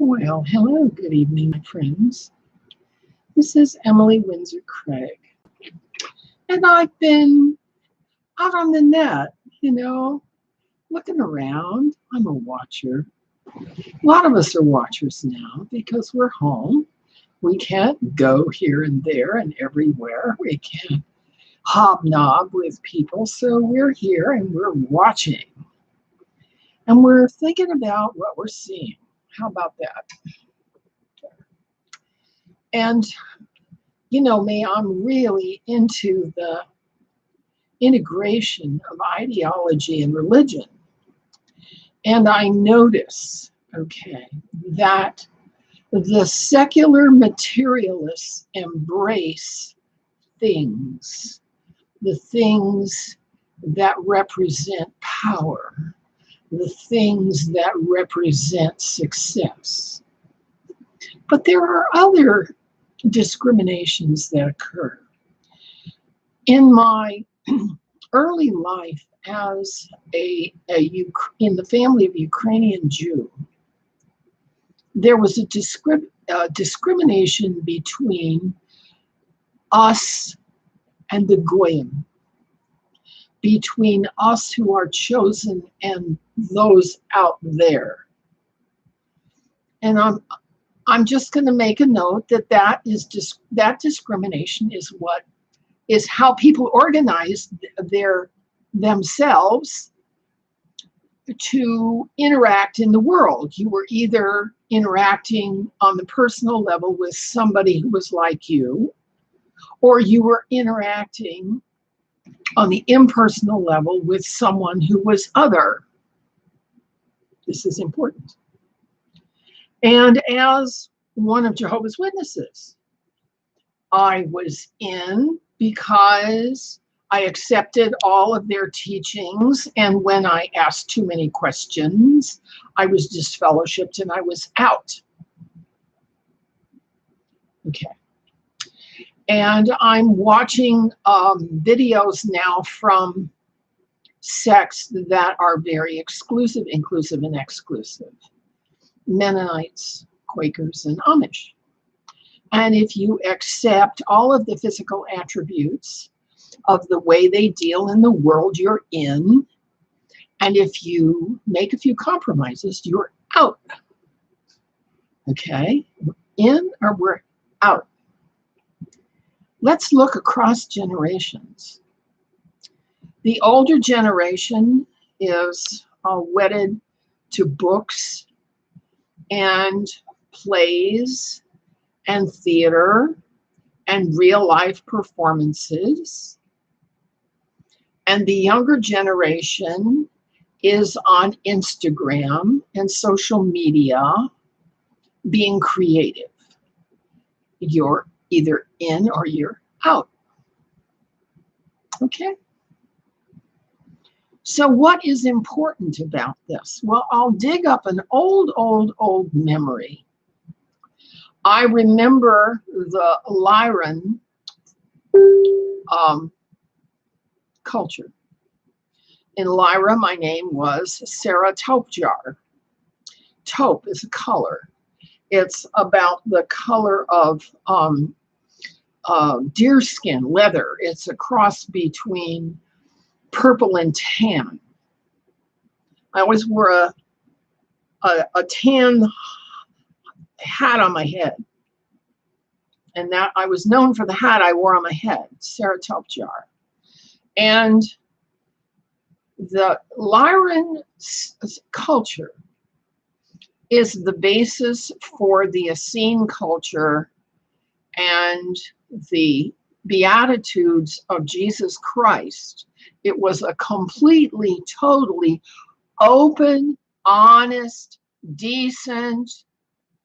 Well, hello, good evening, my friends. This is Emily Windsor Craig, and I've been out on the net, looking around. I'm a watcher. A lot of us are watchers now because we're home. We can't go here and there and everywhere. We can't hobnob with people, so we're here and we're watching. And we're thinking about what we're seeing. How about that? And you know me, I'm really into the integration of ideology and religion. And I notice, that the secular materialists embrace things, the things that represent power, the things that represent success. But there are other discriminations that occur. In my early life as in the family of Ukrainian Jew, there was a discrimination between us and the goyim, between us who are chosen and those out there. And I'm just going to make a note that discrimination is how people organize themselves to interact in the world. You were either interacting on the personal level with somebody who was like you, or you were interacting on the impersonal level with someone who was other. This is important. And as one of Jehovah's Witnesses, I was in because I accepted all of their teachings, and when I asked too many questions, I was disfellowshipped and I was out. Okay. And I'm watching videos now from sects that are very exclusive, inclusive, and exclusive. Mennonites, Quakers, and Amish. And if you accept all of the physical attributes of the way they deal in the world you're in, and if you make a few compromises, you're out. Okay? We're in or we're out. Let's look across generations. The older generation is wedded to books and plays and theater and real life performances. And the younger generation is on Instagram and social media being creative. You're either in or you're out. Okay? So what is important about this? Well, I'll dig up an old memory. I remember the Lyran culture. In Lyra, my name was Sarah Taupejar. Taupe is a color. It's about the color of deerskin, leather. It's a cross between purple and tan. I always wore a tan hat on my head. And that I was known for the hat I wore on my head, Sarah Taupejar. And the Lyran culture is the basis for the Essene culture and the Beatitudes of Jesus Christ. It was a completely, totally open, honest, decent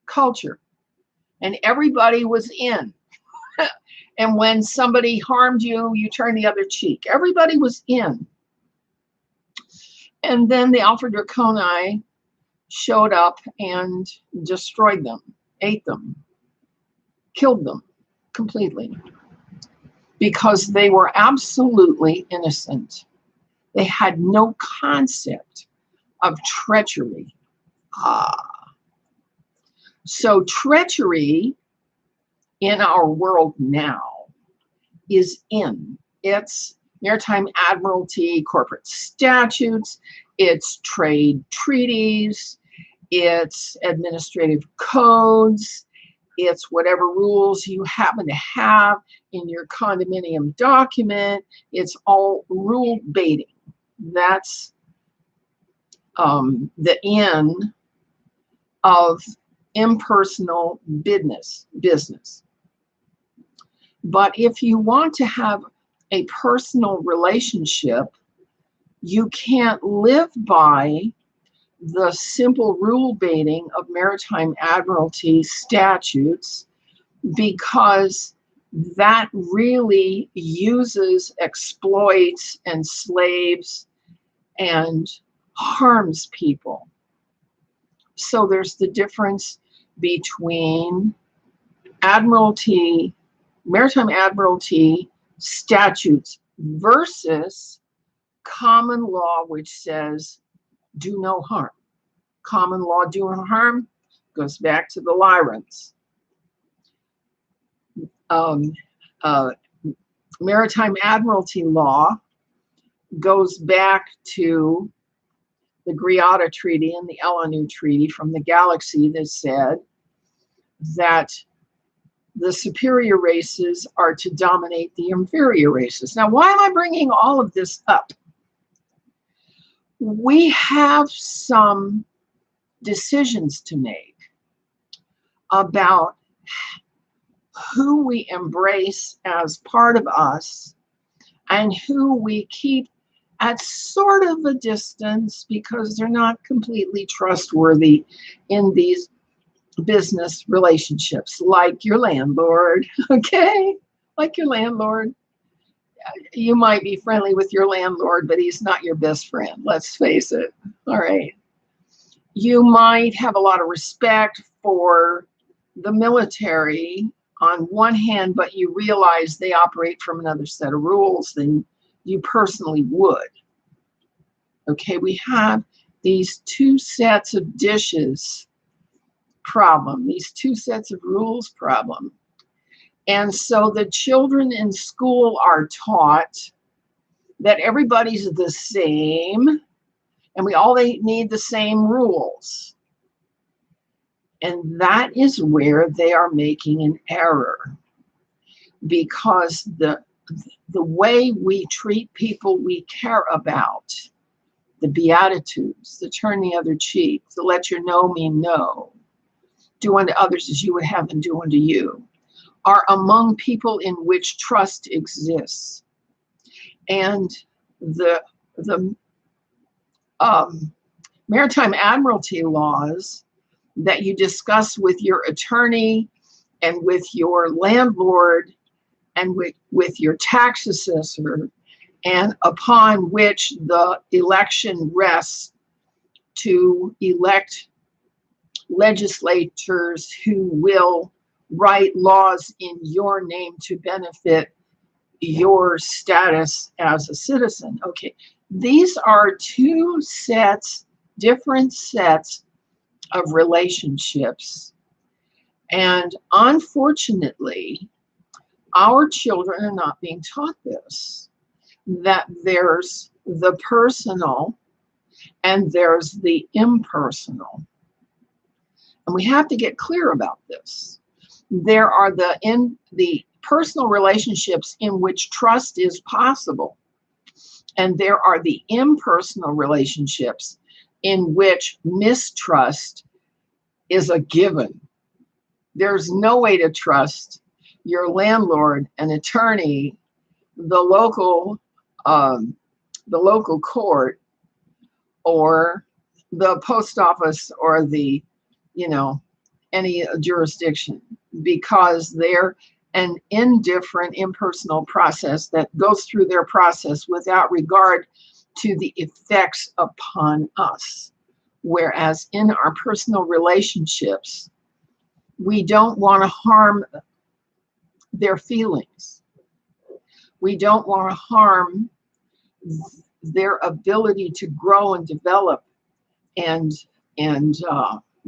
culture. And everybody was in. And when somebody harmed you, you turned the other cheek. Everybody was in. And then the Alpha Draconi showed up and destroyed them, ate them, killed them completely, because they were absolutely innocent. They had no concept of treachery. So treachery in our world now is in. It's maritime admiralty, corporate statutes, it's trade treaties, it's administrative codes, it's whatever rules you happen to have in your condominium document. It's all rule baiting. That's the end of impersonal business. But if you want to have a personal relationship, you can't live by the simple rule baiting of maritime admiralty statutes, because that really uses, exploits, enslaves, and harms people. So there's the difference between admiralty, maritime admiralty statutes versus common law, which says do no harm. Common law do no harm goes back to the Lyrans. Maritime admiralty law goes back to the Greada Treaty and the Elanu Treaty from the Galaxy that said that the superior races are to dominate the inferior races. Now, why am I bringing all of this up? We have some decisions to make about who we embrace as part of us and who we keep at sort of a distance because they're not completely trustworthy in these business relationships, like your landlord, okay? Like your landlord. You might be friendly with your landlord, but he's not your best friend, let's face it, all right? You might have a lot of respect for the military on one hand, but you realize they operate from another set of rules than you personally would. Okay, we have these two sets of dishes problem, these two sets of rules problem. And so the children in school are taught that everybody's the same and we all need the same rules. And that is where they are making an error, because the way we treat people we care about, the Beatitudes, the turn the other cheek, the let your no mean no, do unto others as you would have them do unto you, are among people in which trust exists. And the maritime admiralty laws that you discuss with your attorney and with your landlord and with your tax assessor, and upon which the election rests to elect legislators who will write laws in your name to benefit your status as a citizen. Okay, these are two sets, different sets of relationships. And unfortunately, our children are not being taught this, that there's the personal and there's the impersonal. And we have to get clear about this. There are the personal relationships in which trust is possible. And there are the impersonal relationships in which mistrust is a given. There's no way to trust your landlord, an attorney, the local court, or the post office, or the, any jurisdiction, because they're an indifferent, impersonal process that goes through their process without regard to the effects upon us. Whereas in our personal relationships, we don't want to harm their feelings. We don't want to harm their ability to grow and develop and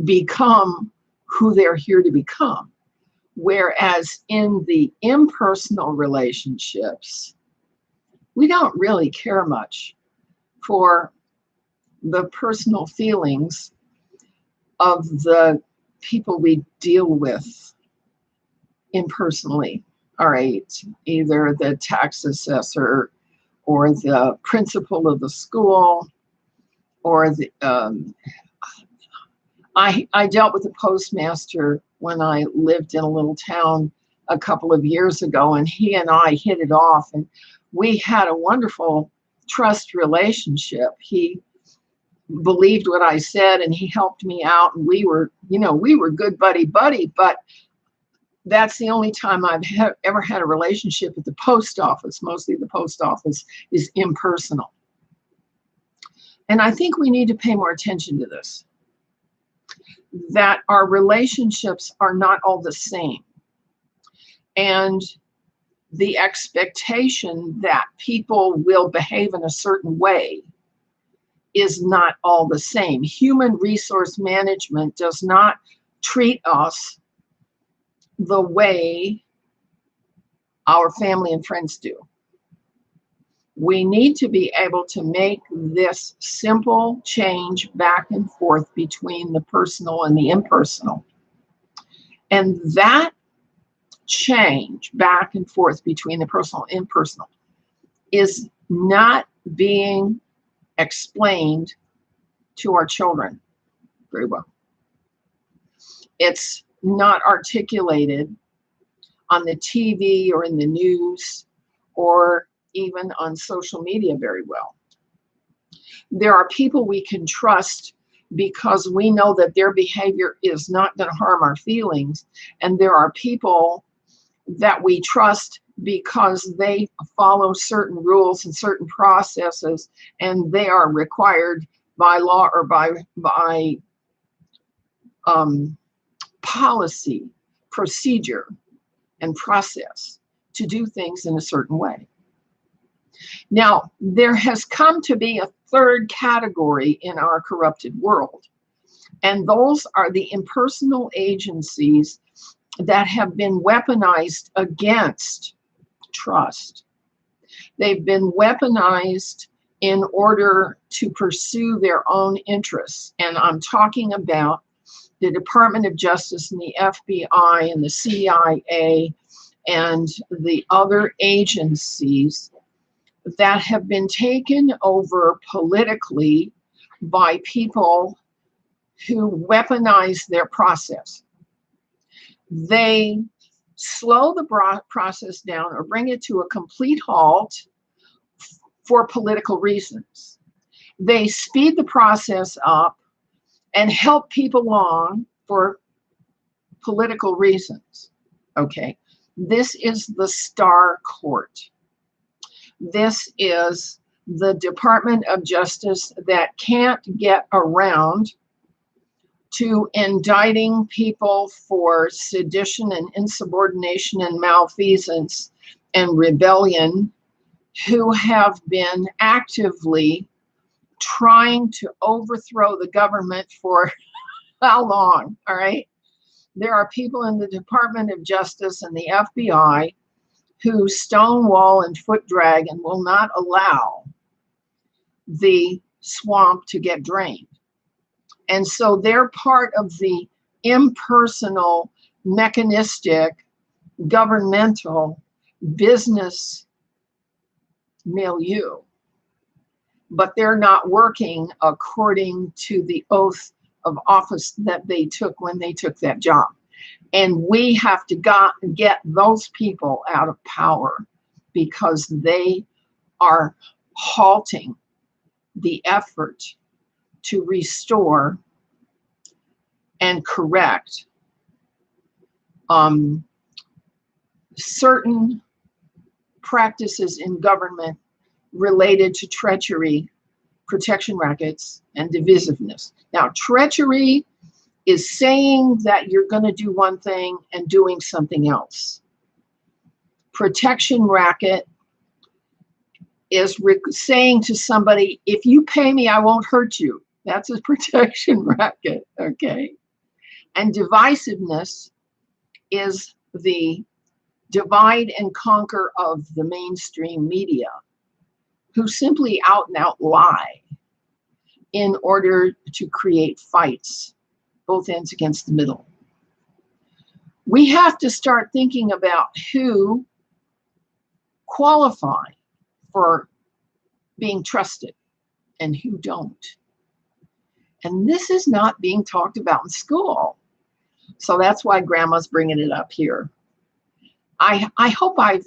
become who they're here to become. Whereas in the impersonal relationships, we don't really care much for the personal feelings of the people we deal with impersonally. All right, either the tax assessor or the principal of the school, or the I dealt with a postmaster when I lived in a little town a couple of years ago, and he and I hit it off, and we had a wonderful trust relationship. He believed what I said, and he helped me out, and we were good buddy, but that's the only time I've ever had a relationship at the post office. Mostly the post office is impersonal. And I think we need to pay more attention to this, that our relationships are not all the same. And the expectation that people will behave in a certain way is not all the same. Human resource management does not treat us the way our family and friends do. We need to be able to make this simple change back and forth between the personal and the impersonal. And that change back and forth between the personal and impersonal is not being explained to our children very well. It's not articulated on the TV or in the news or even on social media very well. There are people we can trust because we know that their behavior is not going to harm our feelings. And there are people that we trust because they follow certain rules and certain processes, and they are required by law or by policy, procedure, and process to do things in a certain way. Now, there has come to be a third category in our corrupted world, and those are the impersonal agencies that have been weaponized against trust. They've been weaponized in order to pursue their own interests. And I'm talking about the Department of Justice and the FBI and the CIA and the other agencies that have been taken over politically by people who weaponize their process. They slow the process down or bring it to a complete halt for political reasons. They speed the process up and help people along for political reasons. Okay, this is the Star Court. This is the Department of Justice that can't get around to indicting people for sedition and insubordination and malfeasance and rebellion who have been actively trying to overthrow the government for how long, all right? There are people in the Department of Justice and the FBI who stonewall and foot drag and will not allow the swamp to get drained. And so they're part of the impersonal, mechanistic, governmental business milieu. But they're not working according to the oath of office that they took when they took that job. And we have to get those people out of power because they are halting the effort to restore and correct certain practices in government related to treachery, protection rackets, and divisiveness. Now, treachery is saying that you're going to do one thing and doing something else. Protection racket is saying to somebody, if you pay me, I won't hurt you. That's a protection racket, okay? And divisiveness is the divide and conquer of the mainstream media, who simply out and out lie in order to create fights, both ends against the middle. We have to start thinking about who qualify for being trusted and who don't. And this is not being talked about in school. So that's why Grandma's bringing it up here. I hope I've,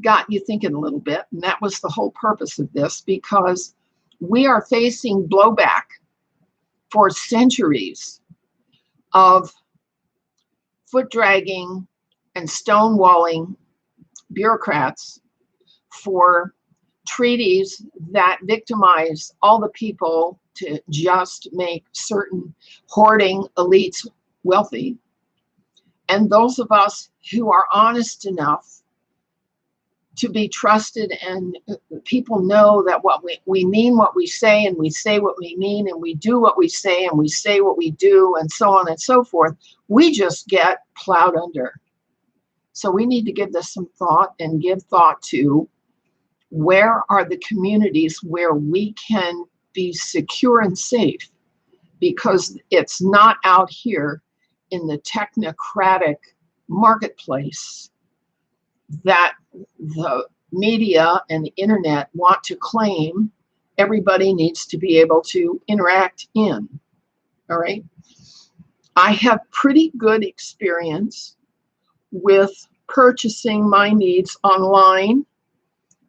got you thinking a little bit. And that was the whole purpose of this, because we are facing blowback for centuries of foot dragging and stonewalling bureaucrats for treaties that victimize all the people to just make certain hoarding elites wealthy. And those of us who are honest enough to be trusted, and people know that what we mean what we say, and we say what we mean, and we do what we say, and we say what we do, and so on and so forth, we just get plowed under. So we need to give this some thought, and give thought to where are the communities where we can be secure and safe, because it's not out here in the technocratic marketplace that the media and the internet want to claim everybody needs to be able to interact in. All right. I have pretty good experience with purchasing my needs online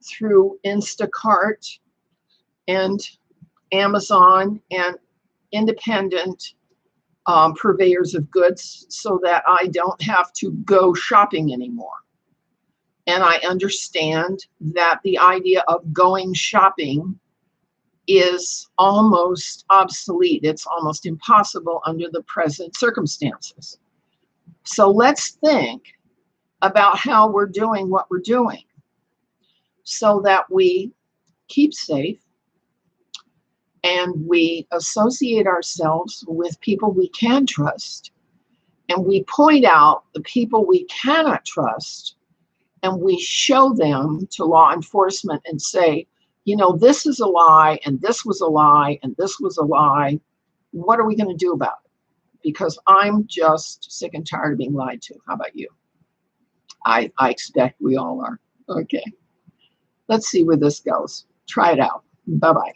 through Instacart and Amazon and independent purveyors of goods, so that I don't have to go shopping anymore. And I understand that the idea of going shopping is almost obsolete. It's almost impossible under the present circumstances. So let's think about how we're doing what we're doing, so that we keep safe and we associate ourselves with people we can trust, and we point out the people we cannot trust, and we show them to law enforcement and say, this is a lie, and this was a lie, and this was a lie. What are we going to do about it? Because I'm just sick and tired of being lied to. How about you? I expect we all are. Okay. Let's see where this goes. Try it out. Bye-bye.